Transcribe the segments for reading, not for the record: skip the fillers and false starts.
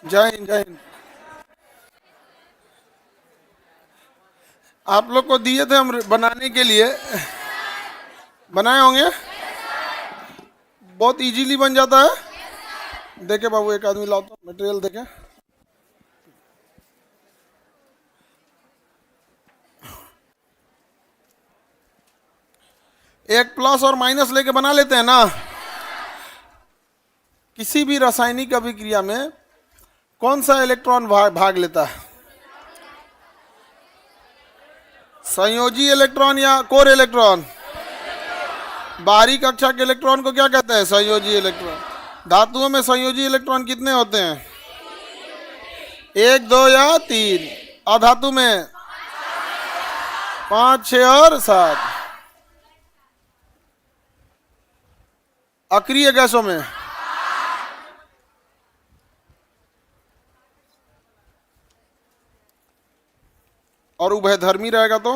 जय हिंद जय हिंद। आप लोग को दिए थे हम बनाने के लिए, बनाए होंगे। बहुत इजीली बन जाता है। देखे बाबू, एक आदमी लाओ तो मटेरियल देखे। एक प्लस और माइनस लेके बना लेते हैं ना। किसी भी रासायनिक अभिक्रिया में कौन सा इलेक्ट्रॉन भाग लेता है? संयोजी इलेक्ट्रॉन या कोर इलेक्ट्रॉन? बाहरी कक्षा के इलेक्ट्रॉन को क्या कहते हैं? संयोजी इलेक्ट्रॉन। धातुओं में संयोजी इलेक्ट्रॉन कितने होते हैं? 1, 2 या 3? अधातु में 5, 6 और 7। अक्रिय गैसों में और उभयधर्मी रहेगा तो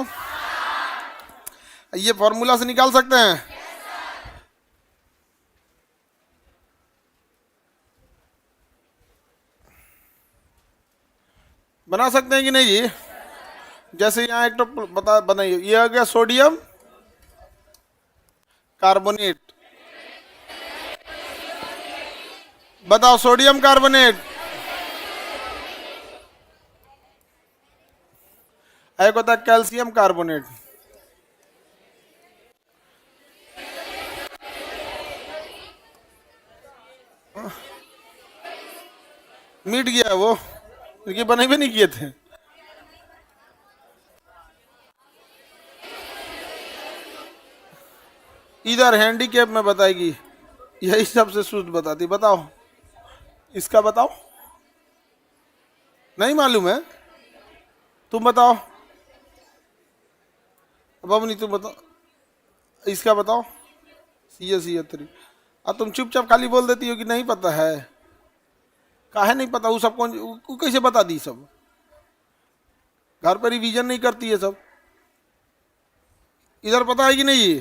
ये फॉर्मूला से निकाल सकते हैं। बना सकते हैं कि नहीं जी? जैसे यहाँ एक तो बता बनाइए, ये हो गया सोडियम कार्बोनेट। बताओ, सोडियम कार्बोनेट। एक होता है कैल्शियम कार्बोनेट। मिट गया है वो, क्योंकि बने भी नहीं किए थे। इधर हैंडीकैप में बताएगी, यही सबसे शुद्ध बताती। बताओ, इसका बताओ। नहीं मालूम है? तुम बताओ बाबू, तुम बताओ, इसका बताओ। CH3। अब तुम चुपचाप खाली बोल देती हो कि नहीं पता है। काहे नहीं पता? वो सब कौन कैसे बता दी? सब घर पर रिवीजन नहीं करती है सब। इधर पता है कि नहीं?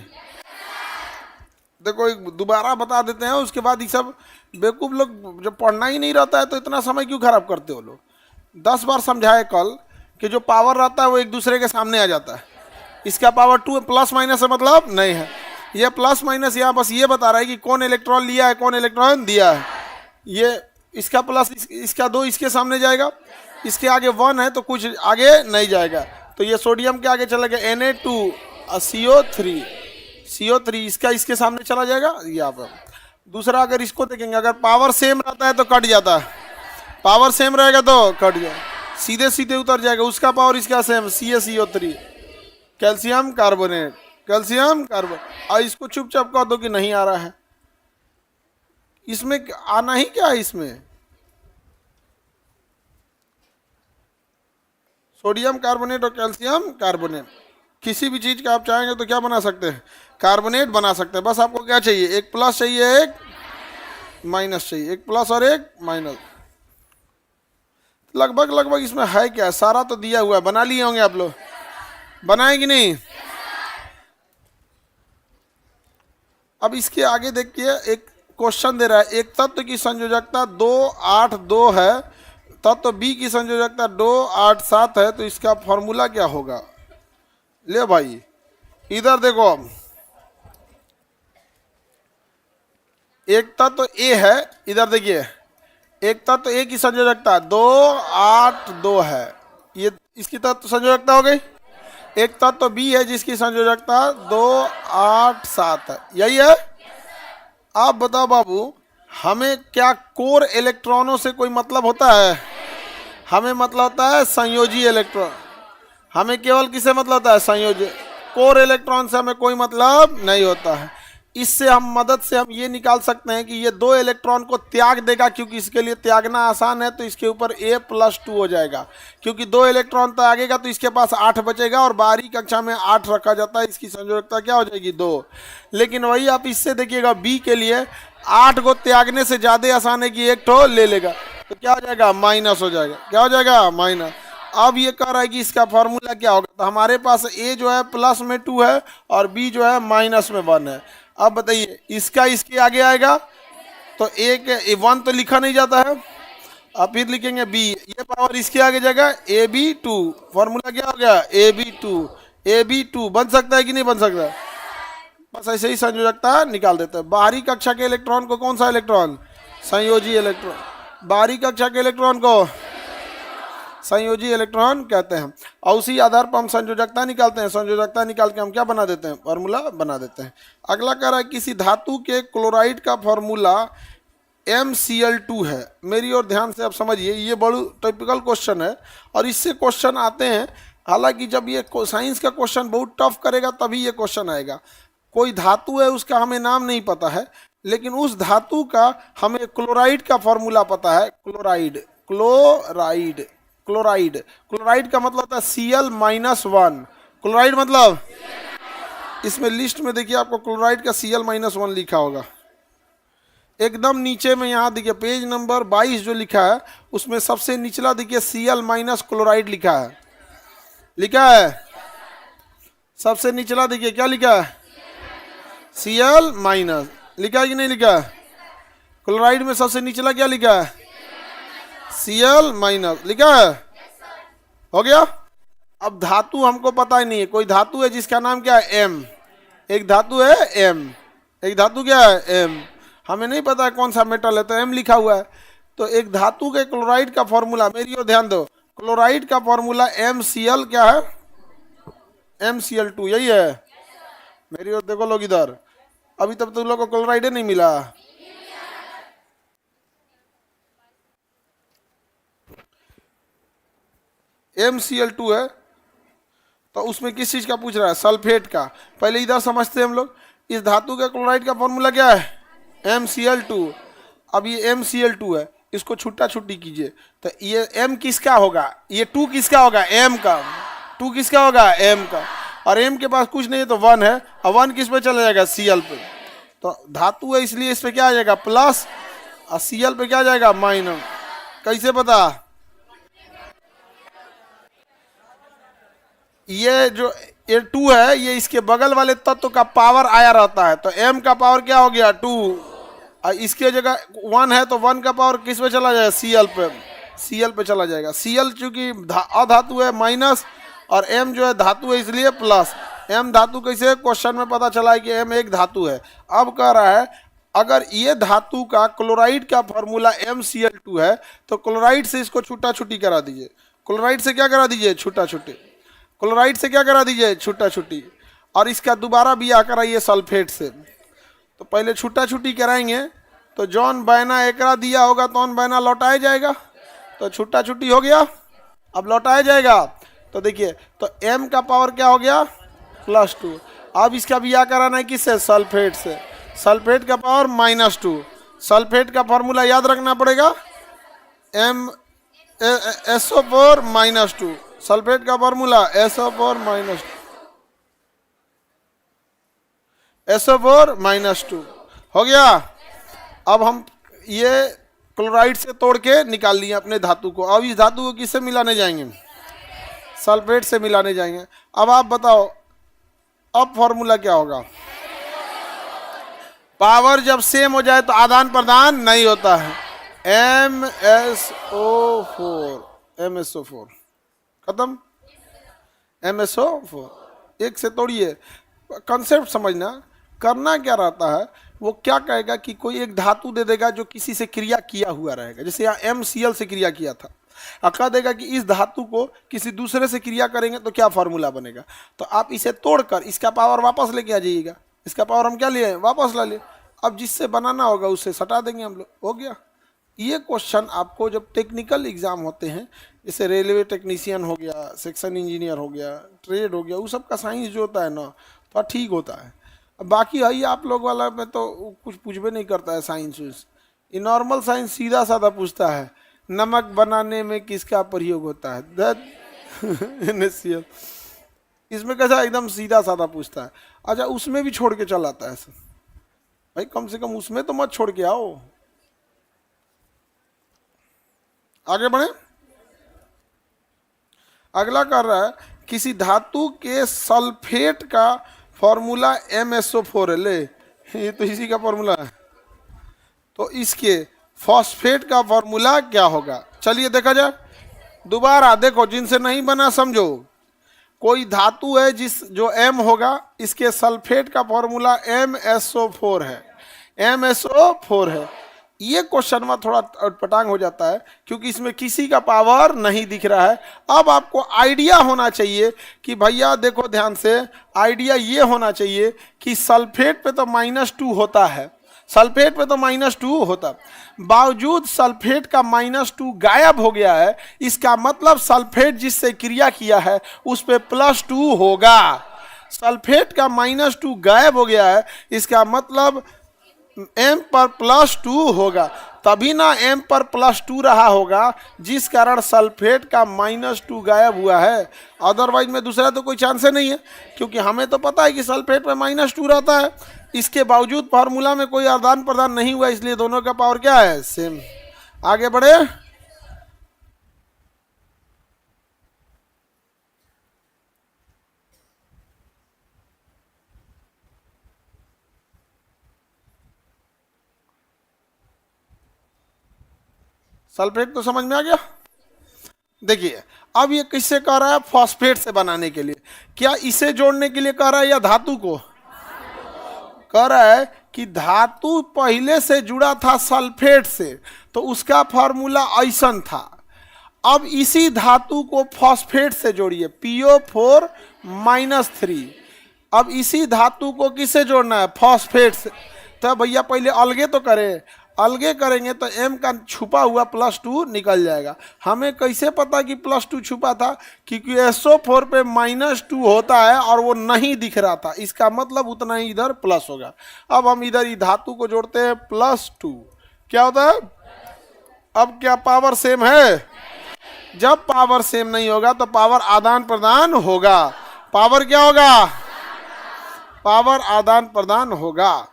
देखो, एक दोबारा बता देते हैं, उसके बाद ये सब बेवकूफ लोग, जब पढ़ना ही नहीं रहता है तो इतना समय क्यों खराब करते हो लोग? 10 बार समझाए कल कि जो पावर रहता है वो एक दूसरे के सामने आ जाता है। इसका पावर 2 प्लस माइनस से मतलब नहीं है। ये प्लस माइनस यहाँ बस ये बता रहा है कि कौन इलेक्ट्रॉन लिया है, कौन इलेक्ट्रॉन दिया है। ये इसका प्लस इसका 2 इसके सामने जाएगा, इसके आगे 1 है तो कुछ आगे नहीं जाएगा। तो ये सोडियम के आगे चला गया Na2 और CO3 इसका इसके सामने चला जाएगा यहाँ पर। दूसरा, अगर इसको देखेंगे, अगर पावर सेम रहता है तो कट जाता है। पावर सेम रहेगा तो कट जाए, सीधे सीधे उतर जाएगा। उसका पावर इसका same, CaCO3 calcium carbonate, calcium carbon. और इसको चुपचाप कह दो कि नहीं आ रहा है। इसमें आना ही क्या है? इसमें सोडियम कार्बोनेट और कैल्शियम कार्बोनेट, किसी भी चीज का आप चाहेंगे तो क्या बना सकते हैं? कार्बोनेट बना सकते हैं। बस आपको क्या चाहिए? एक प्लस चाहिए, एक माइनस चाहिए। एक प्लस और एक माइनस। लगभग इसमें है क्या? सारा तो दिया हुआ है। बना लिए होंगे आप लोग, बनाए कि नहीं? अब इसके आगे देखिए, एक क्वेश्चन दे रहा है, एक तत्व की संयोजकता 2, 8, 2 है, तत्व B की संयोजकता 2, 8, 7 है, तो इसका फॉर्मूला क्या होगा? ले भाई, इधर देखो, एक तत्व A है, इधर देखिए, एक तत्व A की संयोजकता 2, 8, 2 है। ये इसकी तत्व संयोजकता हो गई। एक तत्व B है जिसकी संयोजकता 2, 8, 7 है। यही है। आप बताओ बाबू, हमें क्या कोर इलेक्ट्रॉनों से कोई मतलब होता है? हमें मतलब होता है संयोजी इलेक्ट्रॉन। हमें केवल किससे मतलब होता है? संयोजी। कोर इलेक्ट्रॉन से हमें कोई मतलब नहीं होता है। इससे हम मदद से हम ये निकाल सकते हैं कि ये 2 इलेक्ट्रॉन को त्याग देगा, क्योंकि इसके लिए त्यागना आसान है, तो इसके ऊपर A+2 हो जाएगा। क्योंकि 2 इलेक्ट्रॉन त्यागेगा तो इसके पास 8 बचेगा, और बाहरी कक्षा में 8 रखा जाता है। इसकी संयोजकता क्या हो जाएगी? 2। लेकिन वही आप इससे देखिएगा, B के लिए 8 को त्यागने से ज़्यादा आसान है कि एक ठो ले लेगा, तो क्या हो जाएगा? माइनस हो जाएगा। क्या हो जाएगा? माइनस। अब ये कह रहा है कि इसका फॉर्मूला क्या होगा? तो हमारे पास A जो है प्लस में 2 है और B जो है माइनस में 1 है। अब बताइए, इसका इसके आगे आएगा तो 1 तो लिखा नहीं जाता है, अब फिर लिखेंगे बी, ये पावर इसके आगे जाएगा AB2, फॉर्मूला क्या हो गया AB2, AB2 बन सकता है कि नहीं बन सकता? बस ऐसे ही संयोजकता निकाल देते हैं। बाहरी कक्षा के इलेक्ट्रॉन को कौन सा इलेक्ट्रॉन? संयोजी इलेक्ट्रॉन। बाहरी कक्षा के इलेक्ट्रॉन को संयोजी इलेक्ट्रॉन कहते हैं। और उसी आधार पर हम संयोजकता निकालते हैं। संयोजकता निकाल के हम क्या बना देते हैं? फॉर्मूला बना देते हैं। अगला कह रहा है किसी धातु के क्लोराइड का फॉर्मूला MCl2 है। मेरी ओर ध्यान से आप समझिए, ये बड़ा टिपिकल क्वेश्चन है और इससे क्वेश्चन आते हैं। हालांकि जब ये साइंस का क्वेश्चन बहुत टफ करेगा तभी ये क्वेश्चन आएगा। कोई धातु है, उसका हमें नाम नहीं पता है, लेकिन उस धातु का हमें क्लोराइड का फॉर्मूला पता है। क्लोराइड क्लोराइड क्लोराइड क्लोराइड का मतलब होता है Cl-1। क्लोराइड मतलब इसमें लिस्ट में देखिए आपको क्लोराइड का Cl-1 लिखा होगा। एकदम नीचे में यहाँ देखिए पेज नंबर 22 जो लिखा है उसमें सबसे निचला देखिए Cl- क्लोराइड लिखा है। लिखा है सबसे निचला देखिए क्या लिखा है? Cl- लिखा है कि नहीं लिखा है? क्लोराइड में सबसे निचला क्या लिखा है? Cl- लिखा है। हो गया। अब धातु हमको पता ही नहीं है। कोई धातु है जिसका नाम क्या है? M। एक धातु है M। एक धातु क्या है? M। हमें नहीं पता है कौन सा मेटल है, तो M लिखा हुआ है। तो एक धातु के क्लोराइड का फॉर्मूला, मेरी ओर ध्यान दो, क्लोराइड का फॉर्मूला MCl क्या है? MCl2 यही है। मेरी ओर देखो लोग इधर, अभी तक तुम लोग को क्लोराइड नहीं मिला। MCl2 है तो उसमें किस चीज का पूछ रहा है? सल्फेट का। पहले इधर समझते हैं हम लोग। इस धातु के क्लोराइड का फॉर्मूला क्या है? MCl2। अब ये MCl2 है, इसको छुट्टा छुट्टी कीजिए तो ये M किसका होगा? ये 2 किसका होगा? M का। 2 किसका होगा? M का। और M के पास कुछ नहीं है तो 1 है, और 1 किस पे चला जाएगा? Cl पे। तो धातु है इसलिए इस पे क्या आ जाएगा? प्लस, और Cl पे क्या आ जाएगा? माइनस। कैसे पता? ये जो ये 2 है, ये इसके बगल वाले तत्व का पावर आया रहता है, तो M का पावर क्या हो गया? 2। और इसके जगह 1 है तो 1 का पावर किस पे चला जाएगा? Cl पे। Cl पे चला जाएगा। Cl चूंकि अधातु है माइनस, और M जो है धातु है इसलिए प्लस। M धातु कैसे? क्वेश्चन में पता चला है कि M एक धातु है। अब कह रहा है अगर ये धातु का क्लोराइड का फॉर्मूला MCl2 है तो क्लोराइड से इसको छुट्टा छुट्टी करा दीजिए। क्लोराइड से क्या करा दीजिए? छुट्टा छुट्टी। क्लोराइड से क्या करा दीजिए? छुट्टा छुट्टी। और इसका दोबारा बिया कराइए सल्फेट से। तो पहले छुट्टा छुट्टी कराएंगे तो जॉन बैना एकरा दिया होगा तो बैना लौटाया जाएगा, तो छुट्टा छुट्टी हो गया। अब लौटाया जाएगा तो देखिए, तो M का पावर क्या हो गया? +2। अब इसका बिया कराना है किससे? सल्फेट से। सल्फेट का पावर -2। सल्फेट का फॉर्मूला याद रखना पड़ेगा, SO4 -2। सल्फेट का फॉर्मूला SO4 -2 हो गया। अब हम ये क्लोराइड से तोड़ के निकाल लिए अपने धातु को। अब इस धातु को किससे मिलाने जाएंगे? सल्फेट से मिलाने जाएंगे। अब आप बताओ अब फॉर्मूला क्या होगा? पावर जब सेम हो जाए तो आदान प्रदान नहीं होता है। MSO4 खत्म। MSO4 एक से तोड़िए। कंसेप्ट समझना। करना क्या रहता है, वो क्या कहेगा कि कोई एक धातु दे देगा जो किसी से क्रिया किया हुआ रहेगा। जैसे यहाँ MCl से क्रिया किया था, कह देगा कि इस धातु को किसी दूसरे से क्रिया करेंगे तो क्या फार्मूला बनेगा। तो आप इसे तोड़कर इसका पावर वापस लेके आ जाइएगा। इसका पावर हम क्या लिए? वापस ला लिए। अब जिससे बनाना होगा उससे सटा देंगे हम लोग। हो गया। ये क्वेश्चन आपको जब टेक्निकल एग्जाम होते हैं, जैसे रेलवे टेक्नीशियन हो गया, सेक्शन इंजीनियर हो गया, ट्रेड हो गया, वो सब का साइंस जो होता है ना तो ठीक होता है। अब बाकी है आप लोग वाला में तो कुछ पूछबे नहीं करता है साइंस। ये नॉर्मल साइंस सीधा साधा पूछता है, नमक बनाने में किसका प्रयोग होता है? NaCl। इसमें कैसा एकदम सीधा साधा पूछता है। अच्छा उसमें भी छोड़ के चल आता है सर, भाई कम से कम उसमें तो मत छोड़ के आओ। आगे बढ़े। अगला कर रहा है किसी धातु के सल्फेट का फॉर्मूला MSO4 है। ले ये तो इसी का फॉर्मूला है। तो इसके फॉस्फेट का फॉर्मूला क्या होगा? चलिए देखा जाए दोबारा, देखो जिनसे नहीं बना समझो। कोई धातु है जिस जो एम होगा, इसके सल्फेट का फॉर्मूला MsO4 है, MsO4 है। ये क्वेश्चन में थोड़ा अटपटांग हो जाता है क्योंकि इसमें किसी का पावर नहीं दिख रहा है। अब आपको आइडिया होना चाहिए कि भैया देखो ध्यान से, आइडिया ये होना चाहिए कि सल्फेट पे तो -2 होता है, सल्फेट पे तो -2 होता, बावजूद सल्फेट का -2 गायब हो गया है। इसका मतलब सल्फेट जिससे क्रिया किया है उस पे +2 होगा। सल्फेट का -2 गायब हो गया है, इसका मतलब m पर +2 होगा, तभी ना m पर +2 रहा होगा, जिस कारण सल्फेट का -2 गायब हुआ है। अदरवाइज में दूसरा तो कोई चांस नहीं है, क्योंकि हमें तो पता है कि सल्फेट में -2 रहता है। इसके बावजूद फार्मूला में कोई आदान प्रदान नहीं हुआ, इसलिए दोनों का पावर क्या है? सेम। आगे बढ़े। सल्फेट तो समझ में आ गया। देखिए अब ये किससे कह रहा है? फॉस्फेट से बनाने के लिए। क्या इसे जोड़ने के लिए कह रहा है या धातु को? कह रहा है कि धातु पहले से जुड़ा था सल्फेट से, तो उसका फॉर्मूला ऐसा था। अब इसी धातु को फॉस्फेट से जोड़िए, PO4-3। अब इसी धातु को किससे जोड़ना है? फॉस्फेट से। तो भैया पहले अलगे तो करें, अलगे करेंगे तो m का छुपा हुआ +2 निकल जाएगा। हमें कैसे पता कि +2 छुपा था? क्योंकि SO4 पे -2 होता है और वो नहीं दिख रहा था, इसका मतलब उतना ही इधर प्लस होगा। अब हम इधर ही धातु को जोड़ते हैं, +2 क्या होता है? अब क्या पावर सेम है? जब पावर सेम नहीं होगा तो पावर आदान प्रदान होगा। पावर क्या होगा? पावर आदान प्रदान होगा,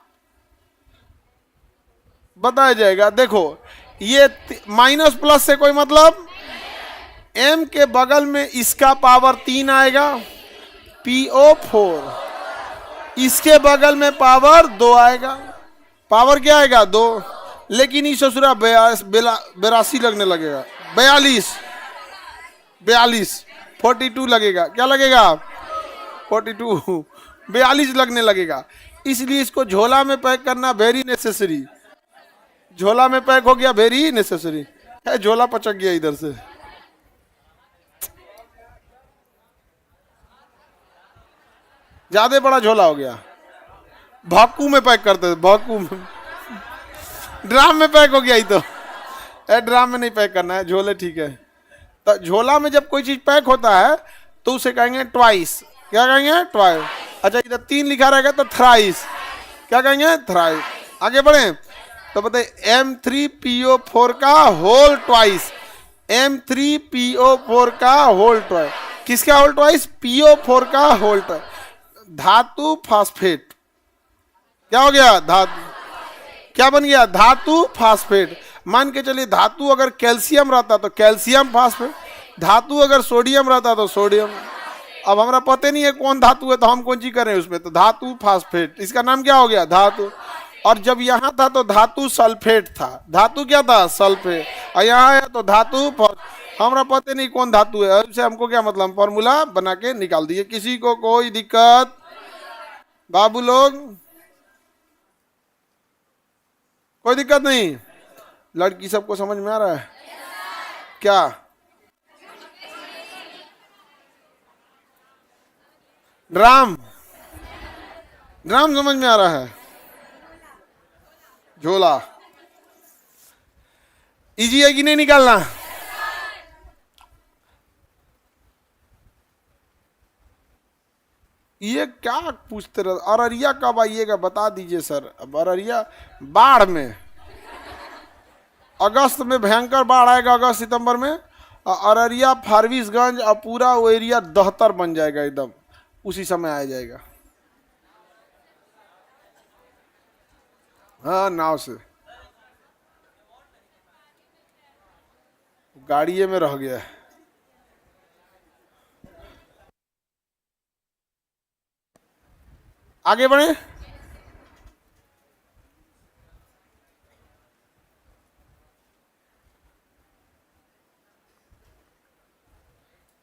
बताया जाएगा। देखो ये माइनस प्लस से कोई मतलब, m के बगल में इसका पावर 3 आएगा, PO4, इसके बगल में पावर 2 आएगा। पावर क्या आएगा? 2। लेकिन इस ससुरा 82 लगने लगेगा, 42 42 लगेगा। क्या लगेगा? 42 42 लगने लगेगा। इसलिए इसको झोला में पैक करना वेरी नेसेसरी। झोला में पैक हो गया, वेरी नेसेसरी है। झोला पचक गया इधर से। ज्यादा बड़ा झोला हो गया, भाकू में पैक करते थे, भाकू में। ड्राम में पैक हो गया ही तो। ड्राम में नहीं पैक करना है, झोले ठीक है। तो झोला में जब कोई चीज पैक होता है तो उसे कहेंगे ट्वाइस। क्या कहेंगे? ट्वाइस। अच्छा इधर 3 लिखा रहेगा तो थ्राइस। क्या कहेंगे? थ्राइस। आगे बढ़े तो बताइए, M3PO4 का होल ट्वाइस, M3PO4 का होल ट्वाइस। किसका होल ट्वाइस? PO4 का होल ट्वाइस। धातु फास्फेट क्या हो गया? धातु क्या बन गया? धातु फास्फेट। मान के चलिए धातु अगर कैल्शियम रहता तो कैल्शियम फास्फेट, धातु अगर सोडियम रहता तो सोडियम। अब हमारा पता नहीं है कौन धातु है, तो हम कौन चीज करें उसमें, तो धातु फास्फेट, इसका नाम क्या हो गया? धातु। और जब यहाँ था तो धातु सल्फेट था, धातु क्या था? सल्फेट। और यहाँ है तो धातु, हमारा पता नहीं कौन धातु है, उससे हमको क्या मतलब, फॉर्मूला बना के निकाल दिए। किसी को कोई दिक्कत? बाबू लोग कोई दिक्कत नहीं? लड़की सबको समझ में आ रहा है क्या? ड्राम ड्राम समझ में आ रहा है? झोला इजी है कि नहीं निकालना? ये क्या पूछते रहे? अररिया कब आइएगा बता दीजिए सर। अब अररिया बाढ़ में, अगस्त में भयंकर बाढ़ आएगा, अगस्त सितंबर में। अररिया, फारबिसगंज और पूरा वो एरिया दहतर बन जाएगा एकदम, उसी समय आ जाएगा। हाँ नाव से, गाड़िए में रह गया है। आगे बढ़े।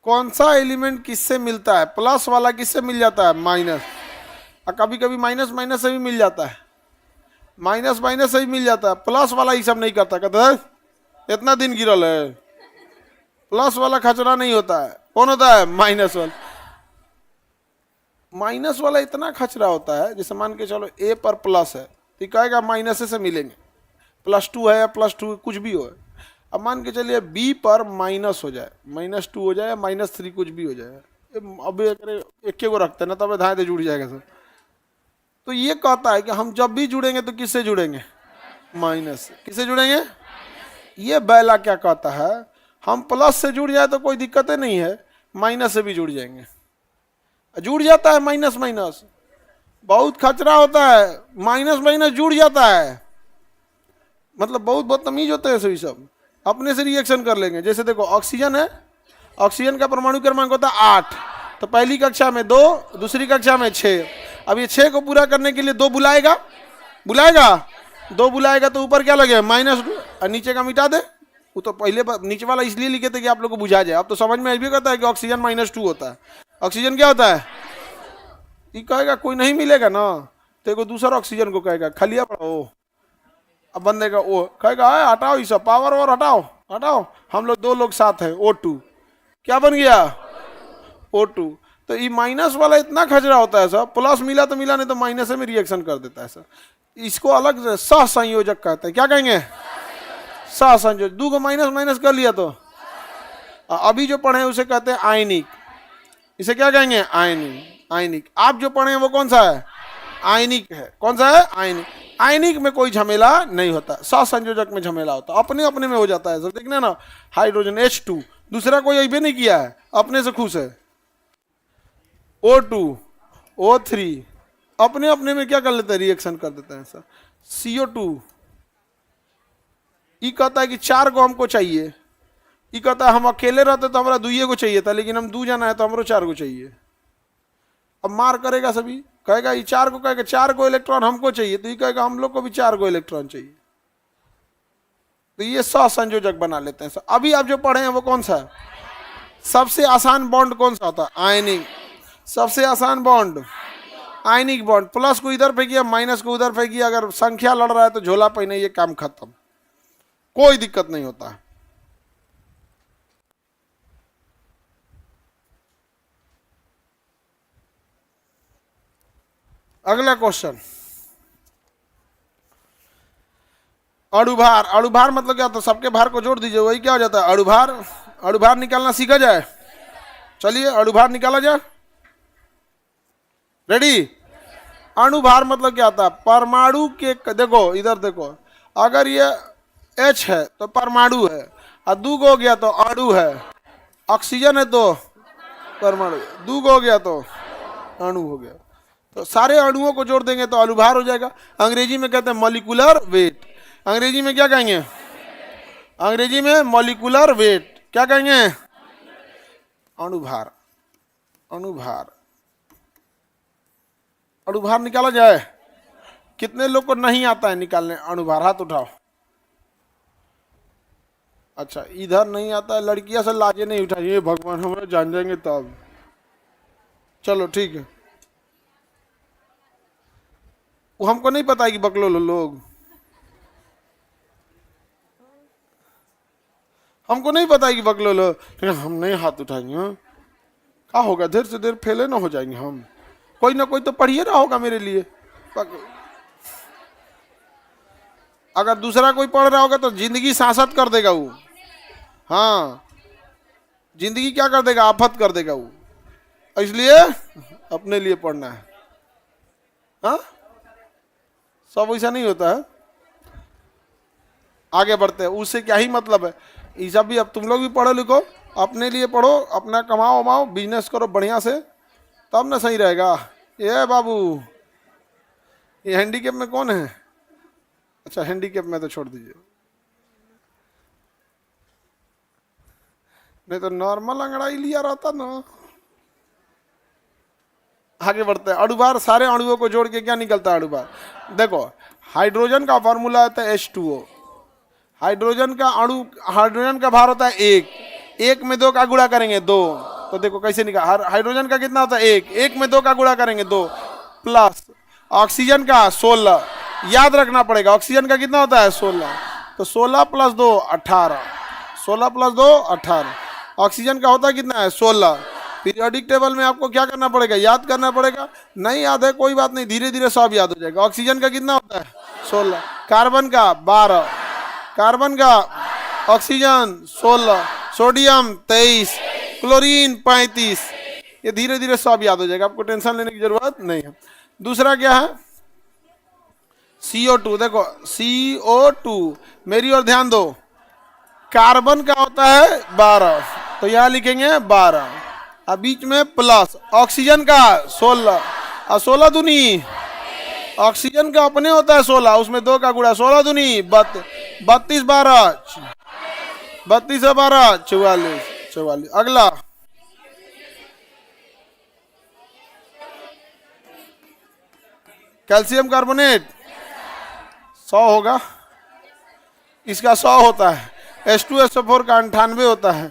कौन सा एलिमेंट किससे मिलता है? प्लस वाला किससे मिल जाता है? माइनस। और कभी कभी माइनस माइनस से भी मिल जाता है, माइनस माइनस से भी मिल जाता है। प्लस वाला ये सब नहीं करता, कहता है इतना दिन गिरल है। प्लस वाला खचरा नहीं होता है। कौन होता है? माइनस वाला। माइनस वाला इतना खचरा होता है, जैसे मान के चलो ए पर प्लस है तो कहेगा माइनस से मिलेंगे, +2 है या +2 कुछ भी हो। अब मान के चलिए बी पर माइनस हो जाए, -2 हो जाए या -3 कुछ भी हो जाए, अब एक को रखते हैं ना, तब धाए दे जुड़ जाएगा सर। तो ये कहता है कि हम जब भी जुड़ेंगे तो किससे जुड़ेंगे? माइनस से। किससे जुड़ेंगे? ये बैला क्या कहता है, हम प्लस से जुड़ जाए तो कोई दिक्कत नहीं है, माइनस से भी जुड़ जाएंगे। जुड़ जाता है माइनस माइनस, बहुत खचरा होता है, माइनस माइनस जुड़ जाता है, मतलब बहुत बदतमीज होते हैं सभी सब, अपने से रिएक्शन कर लेंगे। जैसे देखो ऑक्सीजन है, ऑक्सीजन का परमाणु क्रमांक होता है 8, तो पहली कक्षा में 2, दूसरी कक्षा में 6। अब ये 6 को पूरा करने के लिए 2 बुलाएगा, 2 बुलाएगा तो ऊपर क्या लगेगा? -2, और नीचे का मिटा दे। वो तो पहले नीचे वाला इसलिए लिखे थे कि आप लोग को बुझा जाए, अब तो समझ में भी कहता है कि ऑक्सीजन -2 होता है। ऑक्सीजन क्या होता है? ये कहेगा कोई नहीं मिलेगा ना, तो एक दूसरा ऑक्सीजन को कहेगा खलिया पड़ो, अब बंदे का ओ कहेगा हटाओ ये सब पावर और हटाओ हटाओ, हम लोग 2 लोग साथ हैं, O2 क्या बन गया? O2। तो ये माइनस वाला इतना खचरा होता है सर, प्लस मिला तो मिला, नहीं तो माइनस में रिएक्शन कर देता है सर। इसको अलग से सहसंयोजक कहते हैं। क्या कहेंगे? सहसंयोजक। 2 को माइनस माइनस कर लिया तो अभी जो पढ़े उसे कहते हैं आयनिक। इसे क्या कहेंगे? आयनिक। आयनिक। आप जो पढ़े वो कौन सा है? आयनिक है। कौन सा है? आयनिक। आयनिक में कोई झमेला नहीं होता, सहसंयोजक में झमेला होता, अपने अपने में हो जाता है। सब देखना ना, हाइड्रोजन H2, दूसरा कोई अभी नहीं किया है, अपने से खुश है। O2, O3, अपने अपने में क्या कर लेते हैं? रिएक्शन कर देते हैं सर। CO2, ये कहता है कि 4 को हमको चाहिए, ये कहता है हम अकेले रहते तो हमारा 2 को चाहिए था, लेकिन हम 2 जाना है तो हमको 4 को चाहिए। अब मार करेगा सभी, कहेगा ये 4 को, कहेगा 4 को इलेक्ट्रॉन हमको चाहिए, तो ये कहेगा हम लोग को भी 4 को इलेक्ट्रॉन चाहिए। तो ये सहसंयोजक बना लेते हैं सर। अभी आप जो पढ़े हैं वो कौन सा है? सबसे आसान बॉन्ड कौन सा होता है? आयनिक। सबसे आसान बॉन्ड आयनिक बॉन्ड। प्लस को इधर फेंकिए, माइनस को उधर फेंकिए, अगर संख्या लड़ रहा है तो झोला पहने, ये काम खत्म, कोई दिक्कत नहीं होता है। अगला क्वेश्चन, अणुभार। अणुभार मतलब क्या होता है? सबके भार को जोड़ दीजिए, वही क्या हो जाता है? अणुभार। अणुभार निकालना सीखा जाए, चलिए अणुभार निकाला जाए। रेडी? अणुभार मतलब क्या होता है? परमाणु के, देखो इधर देखो, अगर ये H है तो परमाणु है, और 2 हो गया तो अणु है। ऑक्सीजन है तो परमाणु, 2 हो गया तो अणु हो गया। तो सारे अणुओं को जोड़ देंगे तो अणुभार हो जाएगा। अंग्रेजी में कहते हैं मॉलिक्यूलर वेट। अंग्रेजी में क्या कहेंगे? अंग्रेजी में मॉलिक्यूलर वेट। क्या कहेंगे? अणुभार। अणुभार। अणुभार निकाला जाए। कितने लोग को नहीं आता है निकालने अणुभार? हाथ उठाओ। अच्छा, इधर नहीं आता है, लड़कियां से लाजे नहीं उठाइए, भगवान हमारे जान जाएंगे तब। चलो ठीक है, वो हमको नहीं पता है कि बकलो लोग, हमको नहीं पता है कि बकलो लोग, हम नहीं हाथ उठाएंगे। क्या होगा, देर से देर फेले ना हो जाएंगे हम। कोई ना कोई तो पढ़िए रहा होगा मेरे लिए। अगर दूसरा कोई पढ़ रहा होगा तो जिंदगी सांसत कर देगा वो। हाँ, जिंदगी क्या कर देगा? आफत कर देगा वो। इसलिए अपने लिए पढ़ना है। हाँ, सब ऐसा नहीं होता है। आगे बढ़ते हैं, उससे क्या ही मतलब है। ये सब भी अब तुम लोग भी पढ़ो लिखो, अपने लिए पढ़ो, अपना कमाओ वमाओ, बिजनेस करो बढ़िया से, तब ना सही रहेगा। ये बाबू, ये हैंडीकैप में कौन है? अच्छा, हैंडीकैप में तो छोड़ दीजिए, नहीं तो नॉर्मल अंगड़ाई लिया रहता ना। आगे बढ़ते हैं। अणुभार, सारे अणुओं को जोड़ के क्या निकलता है? अणुभार। देखो, हाइड्रोजन का फॉर्मूला होता है H2O। हाइड्रोजन का भार होता है 1, 1 में 2 का गुणा करेंगे 2, तो देखो कैसे निकाल, हाइड्रोजन का कितना होता है 1, 1 में 2 का गुणा करेंगे 2, प्लस ऑक्सीजन का 16, याद रखना पड़ेगा ऑक्सीजन का कितना होता है 16, तो 16 प्लस 2 18, 16 प्लस 2 18, ऑक्सीजन का होता है कितना है 16। पीरियोडिक टेबल में आपको क्या करना पड़ेगा, याद करना पड़ेगा, नहीं याद है कोई बात नहीं, धीरे धीरे सब याद हो जाएगा। ऑक्सीजन का कितना होता है 16, कार्बन का 12, कार्बन का ऑक्सीजन 16, सोडियम 23, क्लोरीन 35, ये धीरे धीरे सब याद हो जाएगा, आपको टेंशन लेने की जरूरत नहीं है। दूसरा क्या है CO2, देखो CO2, मेरी ओर ध्यान दो, कार्बन का होता है 12, तो यहां लिखेंगे 12, अब बीच में प्लस ऑक्सीजन का 16, और 16 दूनी ऑक्सीजन का अपने होता है 16, उसमें 2 का गुणा, 16 दूनी 32, 12 32 और 12 44। अगला कैल्शियम कार्बोनेट 100 होगा, इसका 100 होता है, H2SO4 का 98 होता है,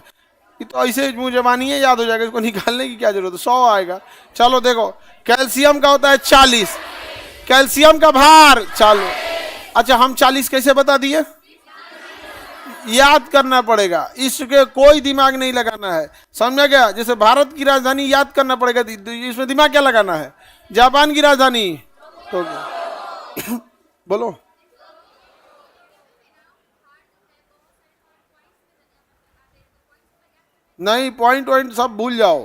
ये तो ऐसे मुंह जबानी है, याद हो जाएगा, इसको निकालने की क्या जरूरत है, 100 आएगा। चलो देखो कैल्शियम का होता है 40, कैल्शियम का भार 40, अच्छा हम 40 कैसे बता दिए, याद करना पड़ेगा, इसके कोई दिमाग नहीं लगाना है, समझा गया। जैसे भारत की राजधानी याद करना पड़ेगा, इसमें दिमाग क्या लगाना है, जापान की राजधानी तो बोलो नहीं, पॉइंट सब भूल जाओ,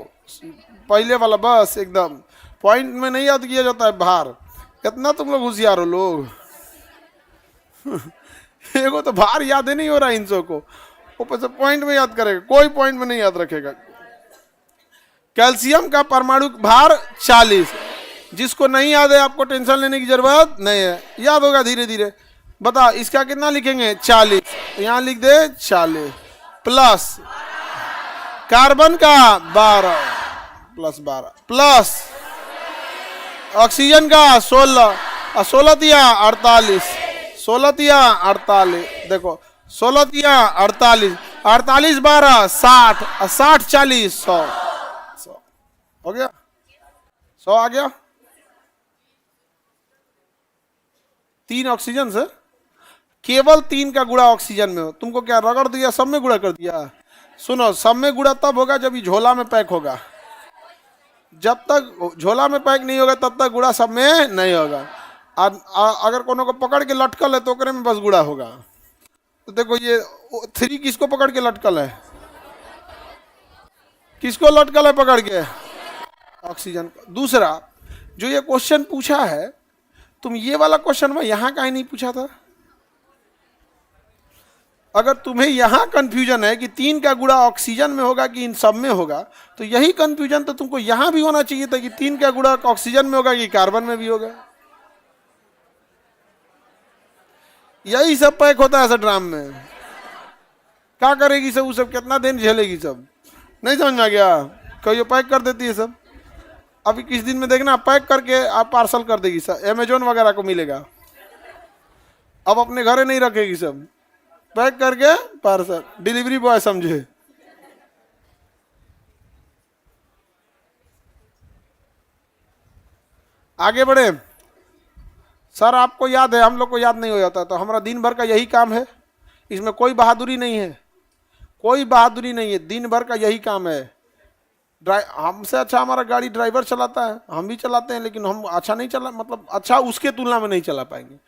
पहले वाला बस एकदम, पॉइंट में नहीं याद किया जाता है भार, इतना तुम लोग होशियार हो लोग एगो तो भार याद ही नहीं हो रहा इन सब को, ऊपर से पॉइंट में याद करेगा, कोई पॉइंट में नहीं याद रखेगा। कैल्शियम का परमाणु भार 40, जिसको नहीं याद है आपको टेंशन लेने की जरूरत नहीं है, याद होगा धीरे धीरे। बता इसका कितना लिखेंगे 40, यहां लिख दे 40, प्लस कार्बन का 12 प्लस 12 प्लस ऑक्सीजन का 16, और 16 तिया 48, 16 तिया 48, देखो 16 तिया 48, 48 12 60, और 60 40 100 हो गया, 100 आ गया। 3 ऑक्सीजन से केवल 3 का गुणा ऑक्सीजन में हो, तुमको क्या रगड़ दिया, सब में गुणा कर दिया। सुनो, सब में गुणा तब होगा जब ये झोला में पैक होगा, जब तक झोला में पैक नहीं होगा तब तक गुड़ा सब में नहीं होगा। अगर कोनो को पकड़ के लटकल है तो ओकरे में बस गुड़ा होगा। तो देखो ये 3 किसको पकड़ के लटकल है, किसको लटकल है पकड़ के, ऑक्सीजन। दूसरा जो ये क्वेश्चन पूछा है, तुम ये वाला क्वेश्चन में यहां काहे नहीं पूछा था। अगर तुम्हें यहां कंफ्यूजन है कि 3 का गुणा ऑक्सीजन में होगा कि इन सब में होगा, तो यही कंफ्यूजन तो तुमको यहां भी होना चाहिए था कि 3 का गुणा ऑक्सीजन में होगा कि कार्बन में भी होगा। यही सब पैक होता है सब ड्राम में, क्या करेगी सब, वो सब कितना दिन झेलेगी, सब नहीं समझ में आ गया। कहियो पैक कर देती है सब, अभी किस दिन में देखना पैक करके आप पार्सल कर देगी सब, अमेजोन वगैरह को मिलेगा। अब अपने घरे नहीं रखेगी सब, पैक करके पार्सल, डिलीवरी बॉय समझे। आगे बढ़े। सर आपको याद है, हम लोग को याद नहीं हो जाता, तो हमारा दिन भर का यही काम है, इसमें कोई बहादुरी नहीं है, कोई बहादुरी नहीं है, दिन भर का यही काम है। हमसे अच्छा हमारा गाड़ी ड्राइवर चलाता है, हम भी चलाते हैं, लेकिन हम अच्छा नहीं चला, मतलब अच्छा उसके तुलना में नहीं चला पाएंगे।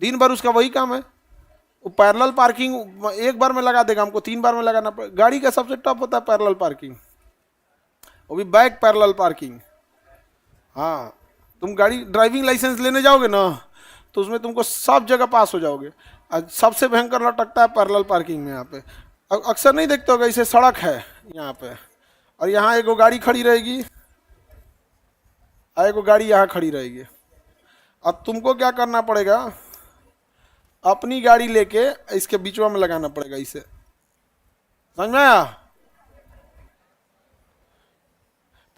दिन भर उसका वही काम है। वो पैरेलल पार्किंग एक बार में लगा देगा, हमको 3 बार में लगाना पड़ेगा। गाड़ी का सबसे टफ होता है पैरेलल पार्किंग, वो भी बैक पैरेलल पार्किंग। हाँ, तुम गाड़ी ड्राइविंग लाइसेंस लेने जाओगे ना, तो उसमें तुमको सब जगह पास हो जाओगे। सबसे भयंकर लटकता है पैरेलल पार्किंग में। यहाँ पे अक्सर नहीं देखते होगा, इसे सड़क है यहाँ पे, और यहाँ एगो गाड़ी खड़ी रहेगी, एगो गाड़ी यहाँ खड़ी रहेगी। अब तुमको क्या करना पड़ेगा, अपनी गाड़ी लेके इसके बीचवा में लगाना पड़ेगा इसे, समझ में आया।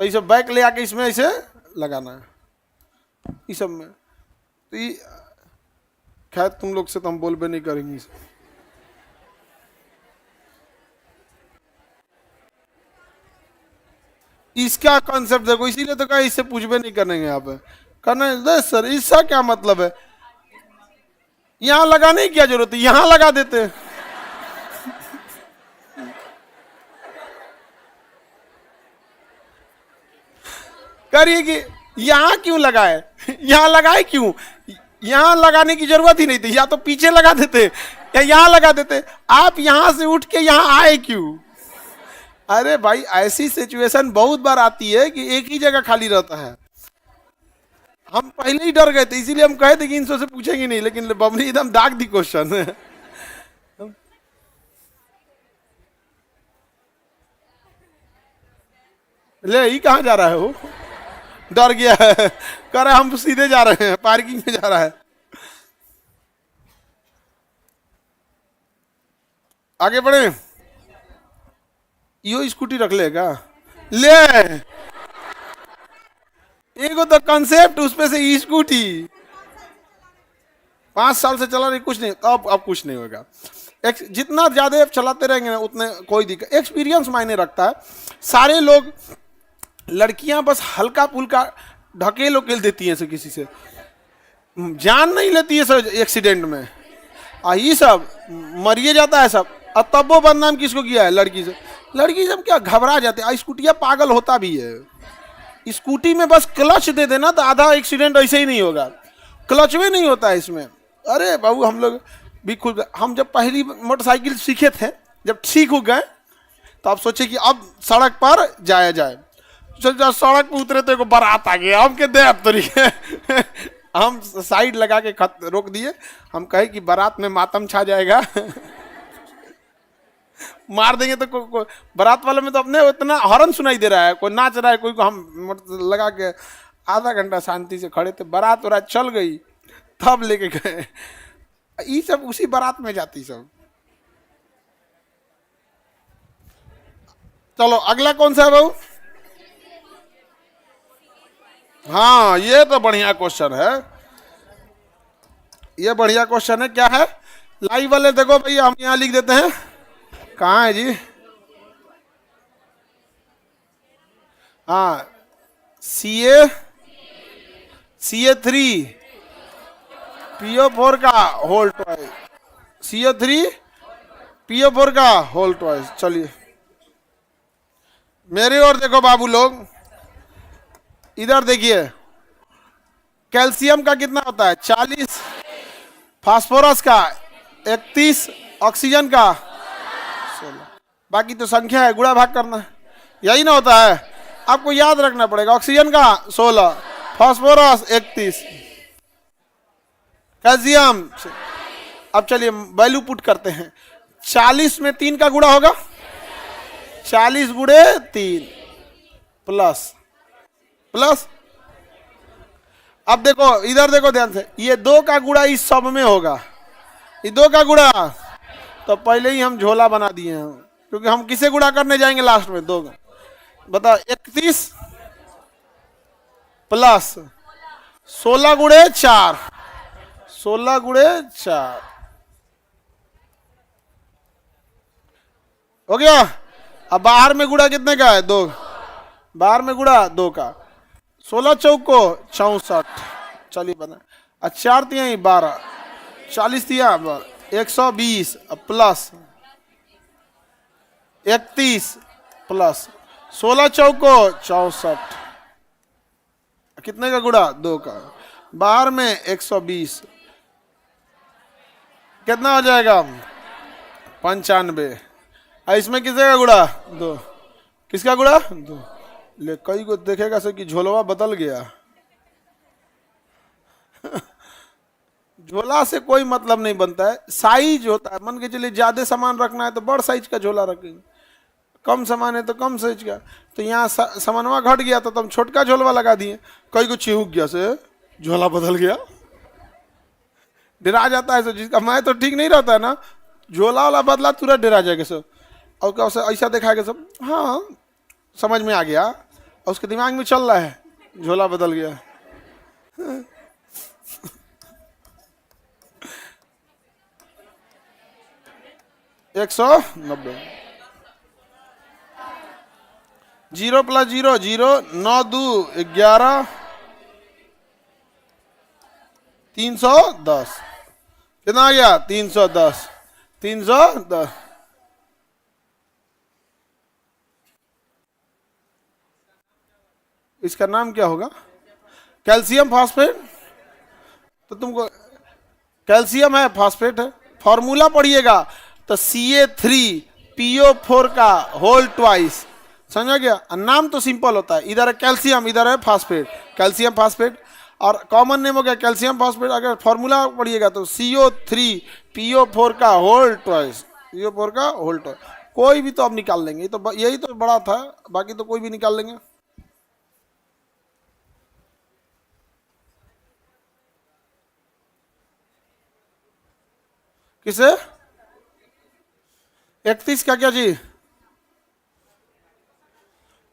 तो इसे बैक ले आके इसमें इसे लगाना है, इस सब में। तो ये खैर तुम लोग से तो हम बोलबे नहीं करेंगे। इसका कॉन्सेप्ट देखो, इसीलिए तो कहा इससे पूछ भी नहीं करेंगे आप। करना सर इसका क्या मतलब है, यहां लगाने की क्या जरूरत है, यहां लगा देते। करिए कि यहां क्यों लगाए, यहां लगाए क्यों, यहां लगाने की जरूरत ही नहीं थी, या तो पीछे लगा देते या यहां लगा देते। आप यहां से उठ के यहां आए क्यों। अरे भाई ऐसी सिचुएशन बहुत बार आती है कि एक ही जगह खाली रहता है। हम पहले ही डर गए थे, इसीलिए हम कहे थे कि इनसे पूछेंगे नहीं, लेकिन बबली एकदम दाग दी क्वेश्चन। ले ही कहाँ जा रहा है वो, डर गया है, कह रहा है हम सीधे जा रहे हैं, पार्किंग में जा रहा है। आगे बढ़े, यो स्कूटी रख लेगा, ले एगो तो कंसेप्ट उस पे से स्कूटी 5 साल से चला रही, कुछ नहीं, अब कुछ नहीं होगा। जितना ज्यादा आप चलाते रहेंगे ना उतने कोई दिक्कत, एक्सपीरियंस मायने रखता है। सारे लोग, लड़कियां बस हल्का फुल्का ढकेल उकेल देती हैं से, किसी से जान नहीं लेती है सब एक्सीडेंट में, ये सब मरिए जाता है सब। और तब वो बदनाम किसको किया है, लड़की से। लड़की सब क्या घबरा जाते हैं, स्कूटिया पागल होता भी है। स्कूटी में बस क्लच दे देना तो आधा एक्सीडेंट ऐसे ही नहीं होगा, क्लच में नहीं होता है इसमें। अरे बाबू हम लोग भी खुद, हम जब पहली मोटरसाइकिल सीखे थे, जब ठीक हो गए तो आप सोचे कि अब सड़क पर जाया जाए। जब सड़क पर उतरे तो एक बारात आ गया, हम कहते हैं तरीके हम साइड लगा के रोक दिए, हम कहे कि बारात में मातम छा जाएगा। मार देंगे तो बारात वाले में तो अपने इतना हॉर्न सुनाई दे रहा है, कोई नाच रहा है, कोई को हम लगा के आधा घंटा शांति से खड़े थे, बारात वारात चल गई तब लेके गए। ये सब उसी बारात में जाती सब। चलो अगला कौन सा है भाऊ। हाँ ये तो बढ़िया क्वेश्चन है, ये बढ़िया क्वेश्चन है। क्या है, लाइव वाले देखो भैया, हम यहाँ लिख देते हैं, कहाँ है जी। हाँ CA3 PO4 का होल ट्वाइस, CO3 PO4 का होल ट्वाइस। चलिए मेरी ओर देखो बाबू लोग, इधर देखिए, कैल्शियम का कितना होता है 40, फास्फोरस का 31, ऑक्सीजन का 16। बाकी तो संख्या है, गुणा भाग करना है, यही ना होता है। आपको याद रखना पड़ेगा, ऑक्सीजन का 16, फास्फोरस 31, कैल्शियम। अब चलिए वैल्यू पुट करते हैं, 40 में 3 का गुणा होगा, 40 गुणे 3 प्लस प्लस। अब देखो इधर देखो ध्यान से, ये 2 का गुणा इस सब में होगा, ये 2 का गुणा, तो पहले ही हम झोला बना दिए हैं, क्योंकि हम किसे गुणा करने जाएंगे लास्ट में, 2 का। बता 31 प्लस 16 गुणे 4, 16 गुणे 4 हो गया। अब बाहर में गुणा कितने का है, 2, बाहर में गुणा 2 का, 16 चौको 64। चलिए बना, 4 तिहाई 12, 40 तिहा 120 प्लस 31 प्लस 16 चौको 64, कितने का गुणा 2 का, बाहर में 120, कितना हो जाएगा 95। इसमें किसका का गुणा 2, किसका गुणा 2। ले कई को देखेगा सर कि झोलवा बदल गया। झोला से कोई मतलब नहीं बनता है, साइज होता है। मन के चलिए ज्यादा सामान रखना है तो बड़ साइज का झोला रखेंगे, कम सामान है तो कम साइज का। तो यहाँ सामानवा घट गया तो तुम छोटका झोलवा लगा दिए, कई को चिहुक गया से झोला बदल गया, डरा जाता है सर। जिसका मैं तो ठीक नहीं रहता है ना, झोला वाला बदला तुरंत डरा जाएगा सर, और क्या ऐसा दिखाएगा सब, हाँ समझ में आ गया, और उसके दिमाग में चल रहा है झोला बदल गया। 190। Zero plus zero zero, 9 2 11, 310। कितना आ गया? 310। 310। इसका नाम क्या होगा? Calcium phosphate. तो तुमको कैल्शियम है, फास्फेट है, फॉर्मूला पढ़िएगा तो Ca3PO4 का होल ट्वाइस, समझा गया? नाम तो सिंपल होता है, इधर है कैल्शियम, इधर है फास्फेट, कैल्शियम फास्फेट, और कॉमन नेम हो गया कैल्शियम फास्फेट। अगर फॉर्मूला पढ़िएगा तो CO3PO4 का होल ट्वाइस, PO4 का होल ट्वाइस। कोई भी तो अब निकाल लेंगे, तो यही तो बड़ा था, बाकी तो कोई भी निकाल लेंगे। किसे? 31 का क्या जी?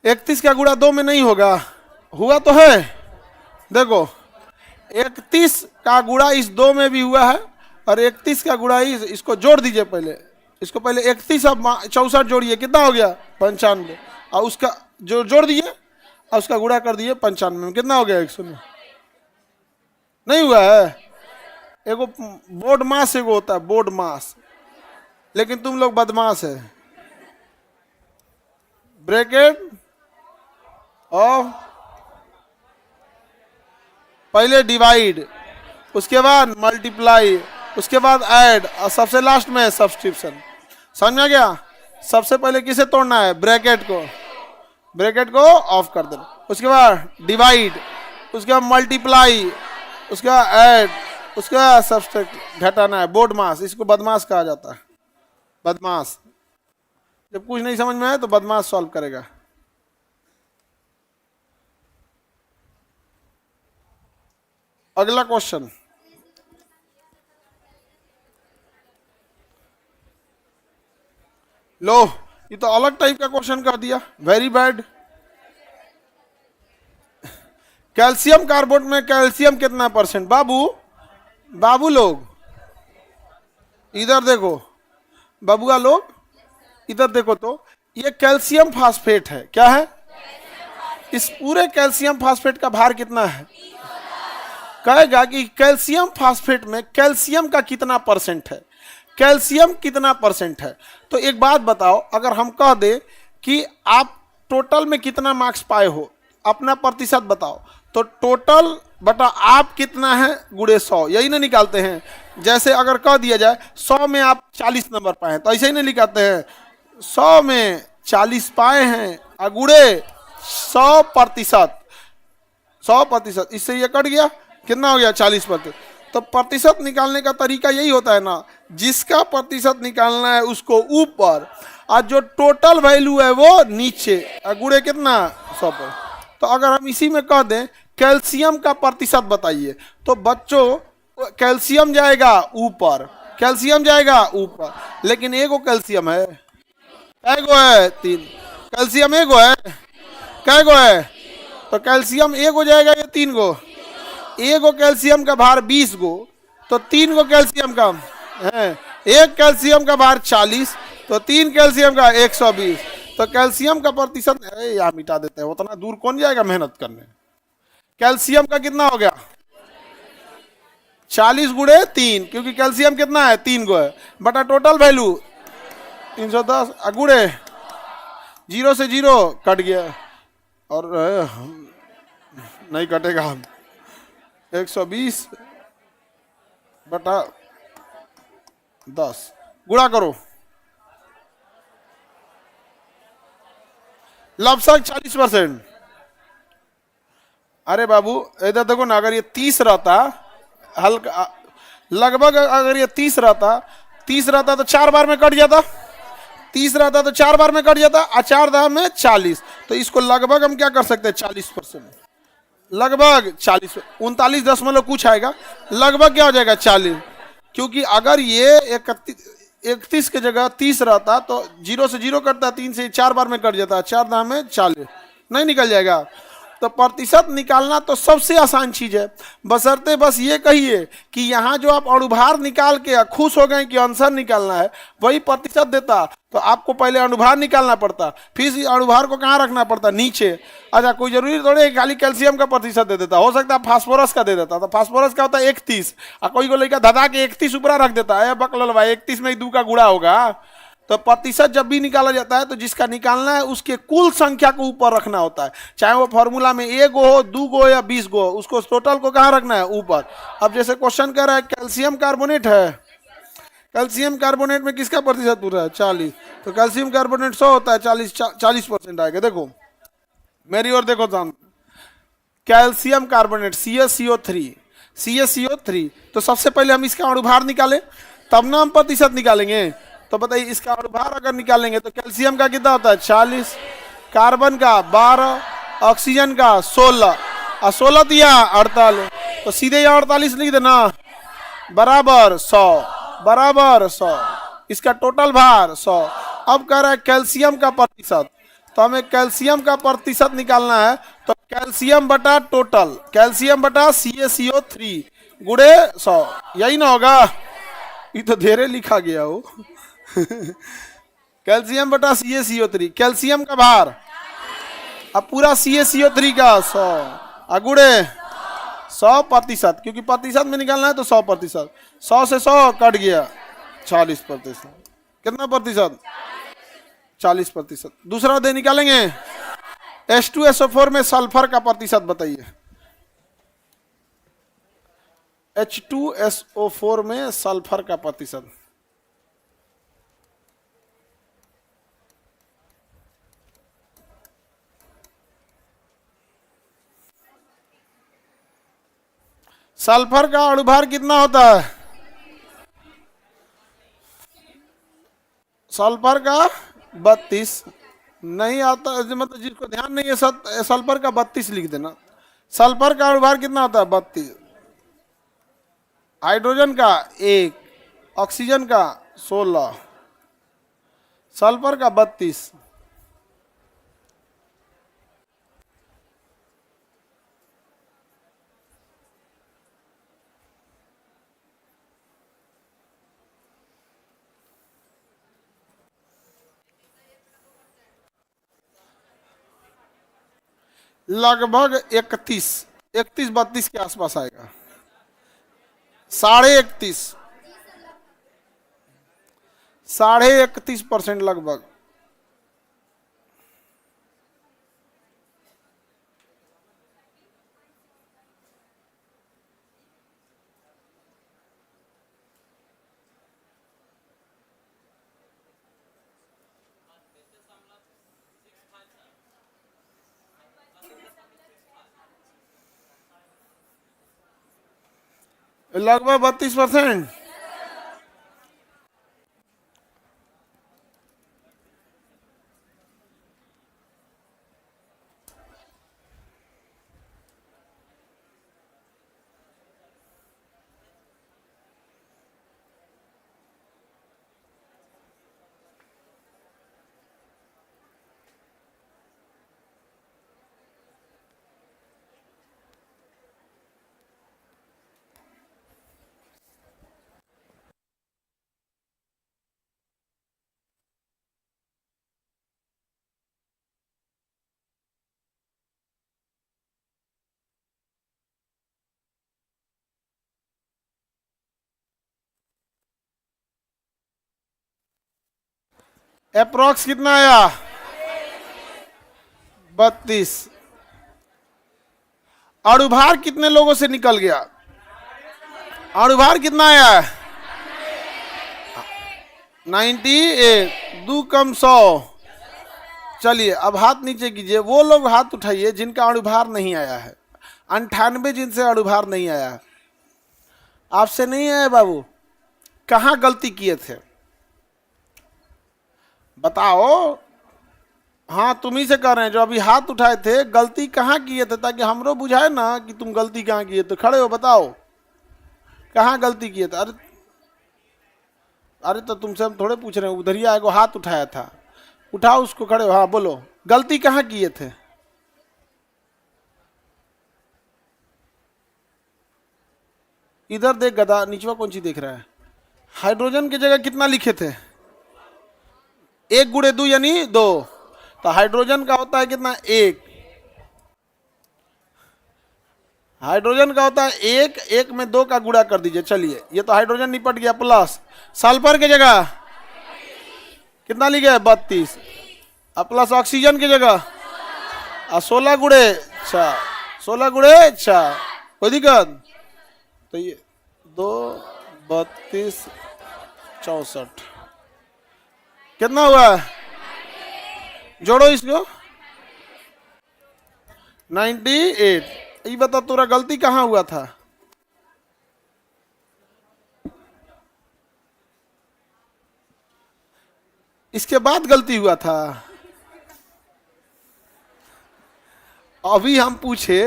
31 का गुणा 2 में नहीं होगा, हुआ तो है। देखो 31 का गुणा इस 2 में भी हुआ है, और 31 का गुणा इसको जोड़ दीजिए पहले, इसको पहले 31 अब 64 जोड़िए, कितना हो गया? 95। और उसका जो जोड़ दिए और उसका गुणा कर दिए 95 में, कितना हो गया? 100। नहीं हुआ है? एगो बोर्ड मास एगो होता है, बोर्ड मास, लेकिन तुम लोग बदमाश है। ब्रैकेट और पहले डिवाइड, उसके बाद मल्टीप्लाई, उसके बाद ऐड, और सबसे लास्ट में सब्सट्रिप्शन। समझ गया? सबसे पहले किसे तोड़ना है? ब्रैकेट को, ब्रैकेट को ऑफ कर देना, उसके बाद डिवाइड, उसके बाद मल्टीप्लाई, उसके बाद ऐड, उसके बाद सब्सट्रैक्ट घटाना है। बोर्ड मास, इसको बदमाश कहा जाता है, बदमाश। जब कुछ नहीं समझ में आए तो बदमाश सॉल्व करेगा। अगला क्वेश्चन, लो ये तो अलग टाइप का क्वेश्चन कर दिया, वेरी बैड। कैल्शियम कार्बोनेट में कैल्शियम कितना परसेंट? बाबू, बाबू लोग इधर देखो, बबुआ लोग इधर देखो, तो ये कैल्शियम फास्फेट है, क्या है? इस पूरे कैल्शियम फास्फेट का भार कितना है? कहेगा कि कैल्शियम फास्फेट में कैल्शियम का कितना परसेंट है, कैल्शियम कितना परसेंट है। तो एक बात बताओ, अगर हम कह दे कि आप टोटल में कितना मार्क्स पाए हो, अपना प्रतिशत बताओ, तो टोटल बटा आप कितना है गुणे 100, यही ना निकालते हैं? जैसे अगर कह दिया जाए 100 में आप 40 नंबर पाए हैं, तो ऐसे ही नहीं निकालते हैं? 100 में 40 पाए हैं अगुड़े 100%, 100%, इससे ये कट गया, कितना हो गया? 40%। तो प्रतिशत निकालने का तरीका यही होता है ना, जिसका प्रतिशत निकालना है उसको ऊपर, और जो टोटल वैल्यू है वो नीचे, अगुड़े कितना? 100%। तो अगर हम इसी में कह दें कैल्शियम का प्रतिशत बताइए, तो बच्चों कैल्शियम जाएगा ऊपर, कैल्शियम जाएगा ऊपर, लेकिन एगो कैल्शियम है, कैगो है? 3। कैल्शियम एगो है, कैगो है? तो कैल्शियम एगो जाएगा या 3 गो? एगो कैल्शियम का भार 20 गो, तो 3 गो कैल्शियम का है, एक कैल्शियम का भार 40, तो 3 कैल्शियम का 120। तो कैल्शियम का प्रतिशत, यहाँ मिटा देते हैं, उतना दूर कौन जाएगा मेहनत करने। कैल्शियम का कितना हो गया? 40 गुणे 3, क्योंकि कैल्शियम कितना है? 3 गो है, बटा टोटल वैल्यू 310, गुणे 0 से 0 कट गया, और नहीं कटेगा, 120 बटा 10 गुणा करो, लगभग 40%। अरे बाबू इधर देखो ना, अगर ये 30 रहता, हल्का लगभग, अगर ये 30 रहता तो 4 बार में कट जाता, 30 रहता तो 4 बार में कट जाता, और 4 दाम में 40, तो इसको लगभग हम क्या कर सकते हैं? 40%, लगभग 40, 39 दशमलव कुछ आएगा, लगभग क्या हो जाएगा? 40। क्योंकि अगर ये 31 की जगह 30 रहता तो 0 से 0 कटता, 3 से 4 बार में कट जाता, 4 दाम में 40, नहीं निकल जाएगा। तो प्रतिशत निकालना तो सबसे आसान चीज है, बशर्ते बस ये कहिए कि यहाँ जो आप अनुभार निकाल के खुश हो गए कि आंसर निकालना है, वही प्रतिशत देता तो आपको पहले अनुभार निकालना पड़ता, फिर इस अनुभार को कहाँ रखना पड़ता, नीचे। अच्छा, कोई जरूरी थोड़ी है खाली कैल्शियम का प्रतिशत दे देता, हो सकता है फास्फोरस का दे देता। तो फास्फोरस का होता है 31, और कोई को लेकर धधा के 31 ऊपर रख देता है, बकल भाई 31 में 2 का गुणा होगा। तो प्रतिशत जब भी निकाला जाता है तो जिसका निकालना है उसके कुल संख्या को ऊपर रखना होता है, चाहे वो फॉर्मूला में 1 गो हो, 2 गो या 20 गो, उसको टोटल को कहाँ रखना है, ऊपर। अब जैसे क्वेश्चन कह रहा है कैल्शियम कार्बोनेट है, कैल्शियम कार्बोनेट में किसका प्रतिशत पूरा है, 40, तो कैल्शियम कार्बोनेट 100 होता है, 40% आएगा। देखो मेरी ओर देखो जान, कैल्शियम कार्बोनेट CaCO3, तो सबसे पहले हम इसका अनुभार निकालें तब ना हम प्रतिशत निकालेंगे। तो बताइए इसका अनुभार अगर निकालेंगे तो कैल्शियम का कितना होता है 40, कार्बन का 12, ऑक्सीजन का 16, और 16 दिया 48, तो सीधे यहाँ 48 लिख देना, बराबर 100, इसका टोटल भार 100। अब कह रहा है कैल्शियम का प्रतिशत, तो हमें कैल्शियम का प्रतिशत निकालना है, तो कैल्शियम बटा टोटल, कैल्शियम बटा CaCO3 गुणे 100, यही ना होगा, ये तो धेरे लिखा गया हो कैल्शियम बटा CaCO3, कैल्शियम का भार अब पूरा CaCO3 का 100 गुणे 100%, क्योंकि प्रतिशत में निकालना है तो 100%, 100 से 100 कट गया 40%, कितना प्रतिशत 40%। दूसरा दे निकालेंगे, H2SO4 में सल्फर का प्रतिशत बताइए, H2SO4 में सल्फर का प्रतिशत, सल्फर का अणुभार कितना होता है, सल्फर का 32, नहीं आता मतलब जिसको ध्यान नहीं है सल्फर का 32 लिख देना। सल्फर का अणुभार कितना होता है 32, हाइड्रोजन का 1, ऑक्सीजन का 16, सल्फर का 32। लगभग 31-32 के आसपास आएगा, 31.5% लगभग। लगभग 32%। अप्रोक्स कितना आया 32। अणुभार कितने लोगों से निकल गया, अणुभार कितना आया 98, 2 कम 100। चलिए अब हाथ नीचे कीजिए, वो लोग हाथ उठाइए जिनका अणुभार नहीं आया है, 98 जिनसे अणुभार नहीं आया है। आपसे नहीं आया बाबू, कहाँ गलती किए थे बताओ। हाँ तुम ही से कर रहे हैं जो अभी हाथ उठाए थे, गलती कहाँ किए थे, ताकि हमरो बुझाए ना कि तुम गलती कहाँ किए थे। खड़े हो बताओ कहाँ गलती किए थे। अरे तो तुमसे हम थोड़े पूछ रहे हैं, उधर ही आएगो हाथ उठाया था, उठाओ उसको, खड़े हो। हाँ बोलो गलती कहाँ किए थे। इधर देख गधा, निचवा कौन सी देख रहा है? हाइड्रोजन की जगह कितना लिखे थे? 1 गुणे 2 यानी 2। तो हाइड्रोजन का होता है कितना? 1। हाइड्रोजन का होता है 1, 1 में 2 का गुणा कर दीजिए। चलिए, ये तो हाइड्रोजन निपट गया। प्लस सल्फर की जगह कितना लिखे? 32। अब प्लस ऑक्सीजन की जगह 16 गुणे 6, 16 गुणे 6। कोई दिक्कत? तो ये 2, 32, 64 कितना हुआ? जोड़ो इसको, 98। ये बता तोरा गलती कहाँ हुआ था? इसके बाद गलती हुआ था। अभी हम पूछे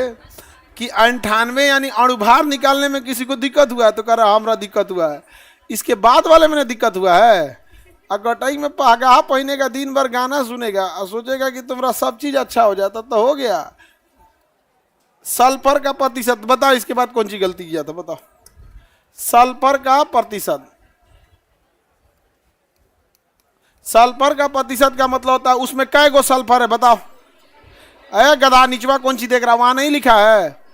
कि 98 यानी अणुभार निकालने में किसी को दिक्कत हुआ है, तो कह रहा हमरा दिक्कत हुआ है। इसके बाद वाले में दिक्कत हुआ है। अगटाई में पहगा पहनेगा, दिन भर गाना सुनेगा और सोचेगा कि तुम्हारा सब चीज अच्छा हो जाता, तो हो गया। सल्फर का प्रतिशत बताओ, इसके बाद कौन सी गलती किया था बताओ? सल्फर का प्रतिशत, सल्फर का प्रतिशत का मतलब होता है उसमें कै गो सल्फर है बताओ? अरे गधा, निचवा कौन सी देख रहा? वहां नहीं लिखा है।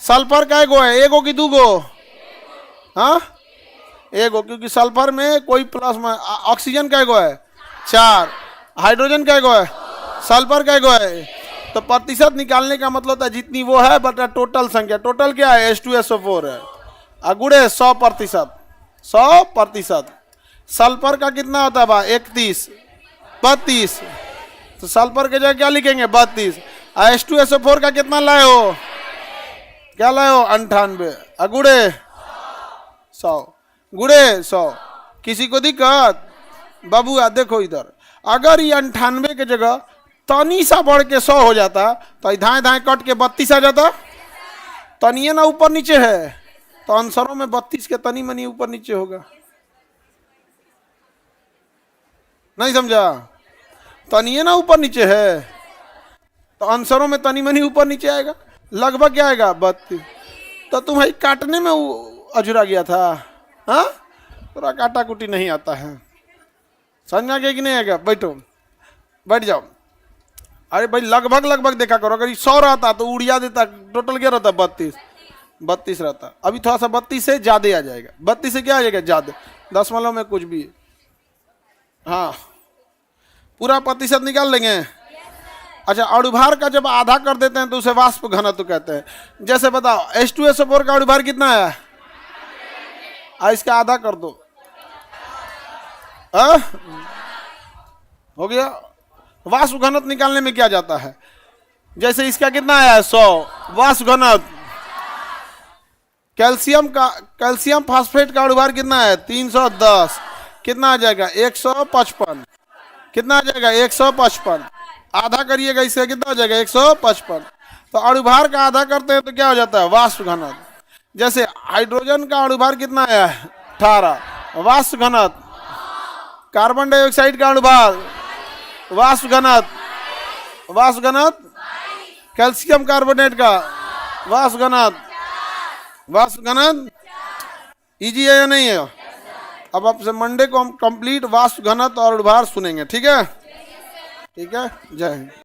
सल्फर कै गो है? 1 गो कि 2 गो? हाँ, 1 गो, क्योंकि सल्फर में कोई प्लस में। ऑक्सीजन कै गो है? 4। हाइड्रोजन कै गो है? सल्फर कै गो है? तो प्रतिशत निकालने का मतलब होता है जितनी वो है बटा टोटल संख्या। टोटल क्या है? H2SO4 है। अगुड़े 100%, 100%। सल्फर का कितना होता है बा? 31, 32। तो सल्फर के जगह क्या लिखेंगे? 32। H2SO4 का कितना लाए हो? क्या लाए हो? 98। अगुड़े 100, गुड़े 100। किसी को दिक्कत? बाबू देखो इधर, अगर ये 98 के जगह तनी सा बढ़ के 100 हो जाता तो धाए धाए कट के 32 आ जाता। तनिए ना ऊपर नीचे है, तो आंसरों में 32 के तनी मनी ऊपर नीचे होगा। नहीं समझा? तनिए ना ऊपर नीचे है, तो आंसरों में तनी मनी ऊपर नीचे आएगा। लगभग क्या आएगा? 32। तो तुम्हारी काटने में अजुरा गया था। हाँ, पूरा काटा कुटी नहीं आता है। समझ में आ गया कि नहीं आएगा? बैठो, बैठ जाओ। अरे भाई, लगभग लगभग देखा करो। अगर 100 रहता तो उड़िया देता। टोटल क्या रहता? 32, 32 रहता। अभी थोड़ा सा 32 से ज्यादा आ जाएगा। 32 से क्या आ जाएगा? ज्यादा, दशमलव में कुछ भी। हाँ, पूरा प्रतिशत निकाल लेंगे। अच्छा, अणुभार का जब आधा कर देते हैं तो उसे वाष्प घनत्व कहते हैं। जैसे बताओ, H2SO4 का अणुभार कितना है? इसका आधा कर दो। हो गया। वाष्प घनत्व निकालने में क्या जाता है? जैसे इसका कितना आया है? 100। वाष्प घनत्व कैल्शियम फास्फेट का अणुभार कितना है? 310। कितना आ जाएगा? 155। कितना आ जाएगा? 155। आधा करिएगा, इसका कितना हो जाएगा? 155। तो अणुभार का आधा करते हैं तो क्या हो जाता है? वाष्प घनत्व। जैसे हाइड्रोजन का अणुभार कितना आया है? 18। वाष्प घनत्व। कार्बन डाइऑक्साइड का अणुभार, वाष्प घनत्व, वाष्प घनत्व। कैल्शियम कार्बोनेट का वाष्प घनत्व, वाष्प घनत्व। इजी है या नहीं है? अब आपसे मंडे को हम कंप्लीट वाष्प घनत्व और अणुभार सुनेंगे। ठीक है? ठीक है, जय हिंद।